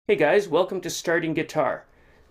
Hey guys, welcome to Starting Guitar.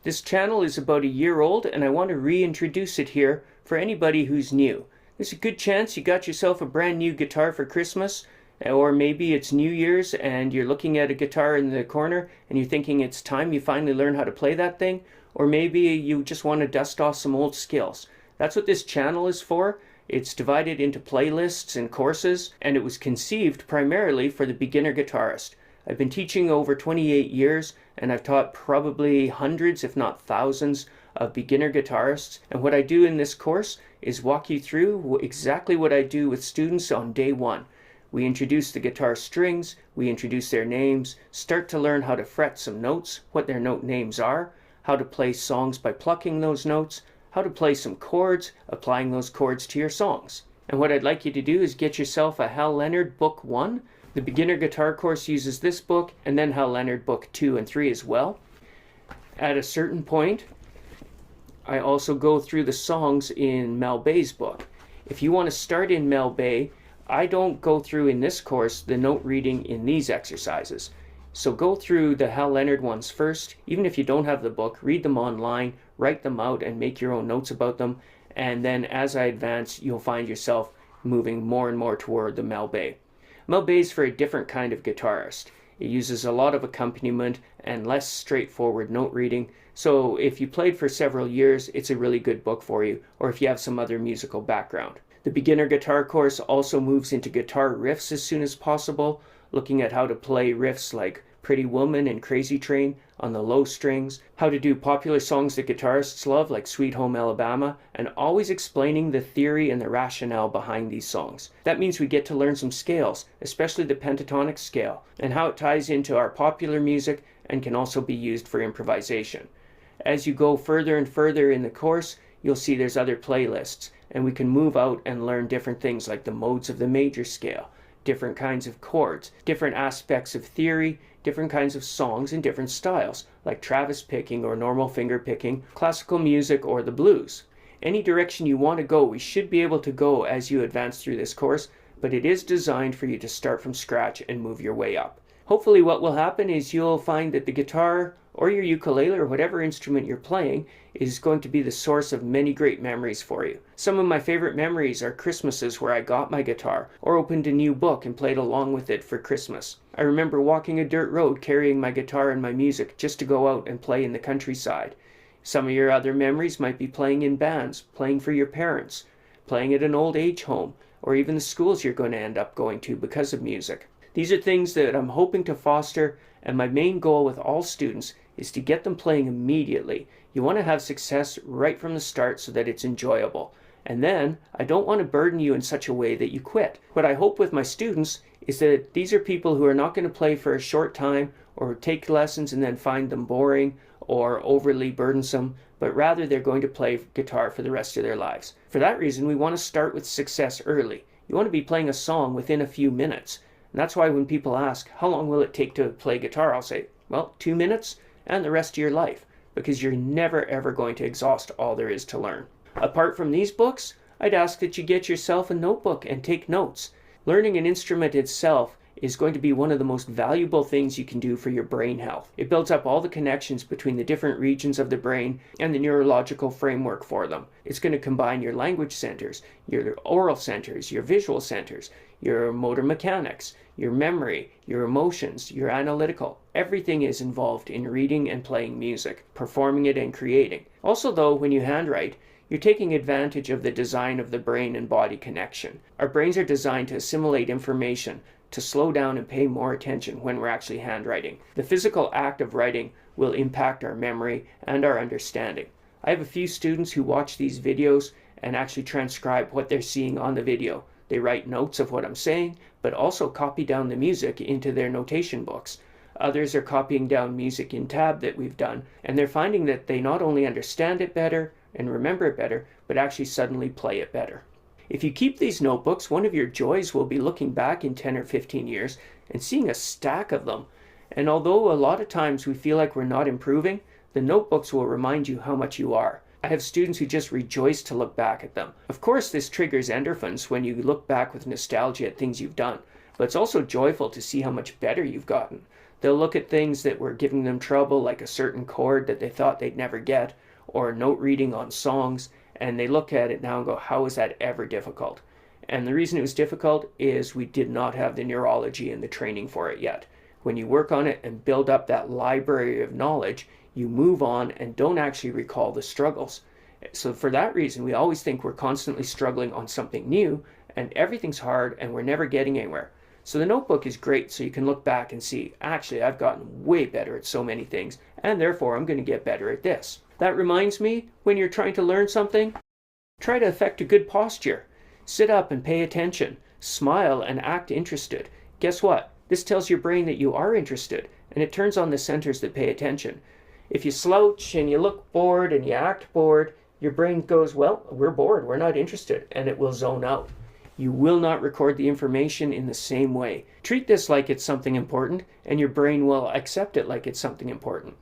This channel is about a year old and I want to reintroduce it here for anybody who's new. There's a good chance you got yourself a brand new guitar for Christmas, or maybe it's New Year's and you're looking at a guitar in the corner and you're thinking it's time you finally learn how to play that thing, or maybe you just want to dust off some old skills. That's what this channel is for. It's divided into playlists and courses, and it was conceived primarily for the beginner guitarist. I've been teaching over 28 years, and I've taught probably hundreds, if not thousands, of beginner guitarists. And what I do in this course is walk you through exactly what I do with students on day one. We introduce the guitar strings, we introduce their names, start to learn how to fret some notes, what their note names are, how to play songs by plucking those notes, how to play some chords, applying those chords to your songs. And what I'd like you to do is get yourself a Hal Leonard Book 1. The beginner guitar course uses this book, and then Hal Leonard Book 2 and 3 as well. At a certain point, I also go through the songs in Mel Bay's book. If you want to start in Mel Bay, I don't go through in this course the note reading in these exercises. So go through the Hal Leonard ones first. Even if you don't have the book, read them online, write them out, and make your own notes about them. And then as I advance, you'll find yourself moving more and more toward the Mel Bay. Mel Bay's for a different kind of guitarist. It uses a lot of accompaniment and less straightforward note reading. So if you played for several years, it's a really good book for you, or if you have some other musical background. The beginner guitar course also moves into guitar riffs as soon as possible, looking at how to play riffs like Pretty Woman and Crazy Train on the low strings, how to do popular songs that guitarists love like Sweet Home Alabama, and always explaining the theory and the rationale behind these songs. That means we get to learn some scales, especially the pentatonic scale, and how it ties into our popular music and can also be used for improvisation. As you go further and further in the course, you'll see there's other playlists, and we can move out and learn different things like the modes of the major scale, different kinds of chords, different aspects of theory, different kinds of songs in different styles, like Travis picking or normal finger picking, classical music, or the blues. Any direction you want to go, we should be able to go as you advance through this course, but it is designed for you to start from scratch and move your way up. Hopefully what will happen is you'll find that the guitar or your ukulele or whatever instrument you're playing is going to be the source of many great memories for you. Some of my favorite memories are Christmases where I got my guitar or opened a new book and played along with it for Christmas. I remember walking a dirt road carrying my guitar and my music just to go out and play in the countryside. Some of your other memories might be playing in bands, playing for your parents, playing at an old age home, or even the schools you're going to end up going to because of music. These are things that I'm hoping to foster, and my main goal with all students is to get them playing immediately. You want to have success right from the start so that it's enjoyable. And then, I don't want to burden you in such a way that you quit. What I hope with my students is that these are people who are not going to play for a short time or take lessons and then find them boring or overly burdensome, but rather they're going to play guitar for the rest of their lives. For that reason, we want to start with success early. You want to be playing a song within a few minutes. And that's why when people ask, how long will it take to play guitar? I'll say, well, 2 minutes and the rest of your life, because you're never ever going to exhaust all there is to learn. Apart from these books, I'd ask that you get yourself a notebook and take notes. Learning an instrument itself is going to be one of the most valuable things you can do for your brain health. It builds up all the connections between the different regions of the brain and the neurological framework for them. It's going to combine your language centers, your oral centers, your visual centers, your motor mechanics, your memory, your emotions, your analytical. Everything is involved in reading and playing music, performing it and creating. Also though, when you handwrite, you're taking advantage of the design of the brain and body connection. Our brains are designed to assimilate information, to slow down and pay more attention when we're actually handwriting. The physical act of writing will impact our memory and our understanding. I have a few students who watch these videos and actually transcribe what they're seeing on the video. They write notes of what I'm saying, but also copy down the music into their notation books. Others are copying down music in tab that we've done, and they're finding that they not only understand it better and remember it better, but actually suddenly play it better. If you keep these notebooks, one of your joys will be looking back in 10 or 15 years and seeing a stack of them. And although a lot of times we feel like we're not improving, the notebooks will remind you how much you are. I have students who just rejoice to look back at them. Of course, this triggers endorphins when you look back with nostalgia at things you've done. but it's also joyful to see how much better you've gotten. They'll look at things that were giving them trouble, like a certain chord that they thought they'd never get, or note reading on songs, and they look at it now and go, how is that ever difficult? And the reason it was difficult is we did not have the neurology and the training for it yet. When you work on it and build up that library of knowledge, you move on and don't actually recall the struggles. So for that reason, we always think we're constantly struggling on something new and everything's hard and we're never getting anywhere. So the notebook is great so you can look back and see, actually, I've gotten way better at so many things and therefore I'm going to get better at this. That reminds me, when you're trying to learn something, try to affect a good posture. Sit up and pay attention. Smile and act interested. Guess what? This tells your brain that you are interested and it turns on the centers that pay attention. If you slouch and you look bored and you act bored, your brain goes, well, we're bored, we're not interested, and it will zone out. You will not record the information in the same way. Treat this like it's something important, and your brain will accept it like it's something important.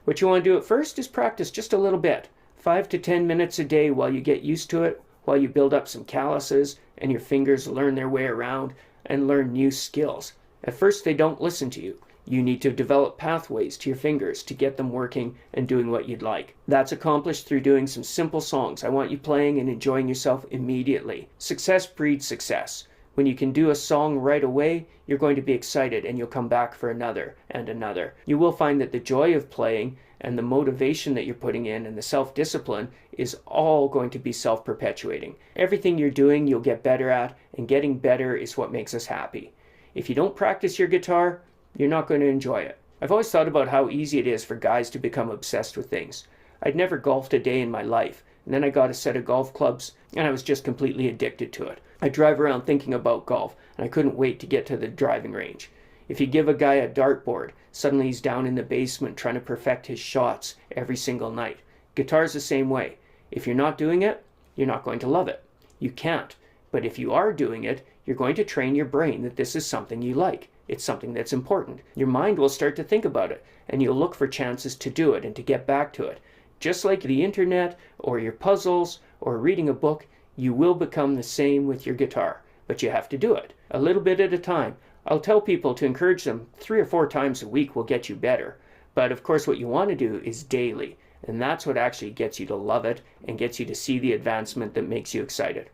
What you want to do at first is practice just a little bit, 5 to 10 minutes a day while you get used to it, while you build up some calluses and your fingers learn their way around and learn new skills. At first, they don't listen to you. You need to develop pathways to your fingers to get them working and doing what you'd like. That's accomplished through doing some simple songs. I want you playing and enjoying yourself immediately. Success breeds success. When you can do a song right away, you're going to be excited and you'll come back for another and another. You will find that the joy of playing and the motivation that you're putting in and the self-discipline is all going to be self-perpetuating. Everything you're doing, you'll get better at, and getting better is what makes us happy. If you don't practice your guitar, you're not going to enjoy it. I've always thought about how easy it is for guys to become obsessed with things. I'd never golfed a day in my life, and then I got a set of golf clubs, and I was just completely addicted to it. I drive around thinking about golf, and I couldn't wait to get to the driving range. If you give a guy a dartboard, suddenly he's down in the basement trying to perfect his shots every single night. Guitar's the same way. If you're not doing it, you're not going to love it. You can't. But if you are doing it, you're going to train your brain that this is something you like. It's something that's important. Your mind will start to think about it, and you'll look for chances to do it and to get back to it. Just like the internet, or your puzzles, or reading a book, you will become the same with your guitar. But you have to do it, a little bit at a time. I'll tell people to encourage them 3 or 4 times a week will get you better. But of course what you want to do is daily, and that's what actually gets you to love it and gets you to see the advancement that makes you excited.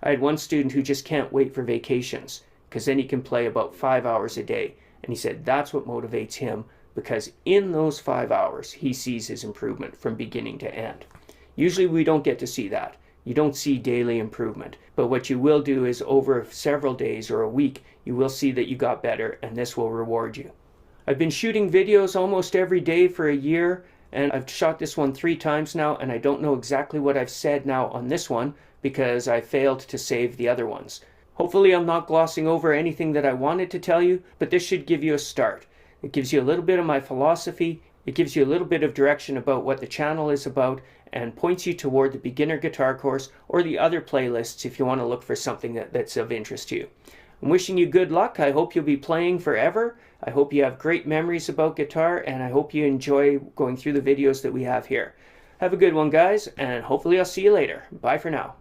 I had one student who just can't wait for vacations, because then he can play about 5 hours a day. And he said that's what motivates him, because in those 5 hours, he sees his improvement from beginning to end. Usually we don't get to see that. You don't see daily improvement. But what you will do is over several days or a week, you will see that you got better, and this will reward you. I've been shooting videos almost every day for a year, and I've shot this one 3 times now, and I don't know exactly what I've said now on this one, because I failed to save the other ones. Hopefully I'm not glossing over anything that I wanted to tell you, but this should give you a start. It gives you a little bit of my philosophy, it gives you a little bit of direction about what the channel is about, and points you toward the beginner guitar course or the other playlists if you want to look for something that's of interest to you. I'm wishing you good luck. I hope you'll be playing forever. I hope you have great memories about guitar, and I hope you enjoy going through the videos that we have here. Have a good one, guys, and hopefully I'll see you later. Bye for now.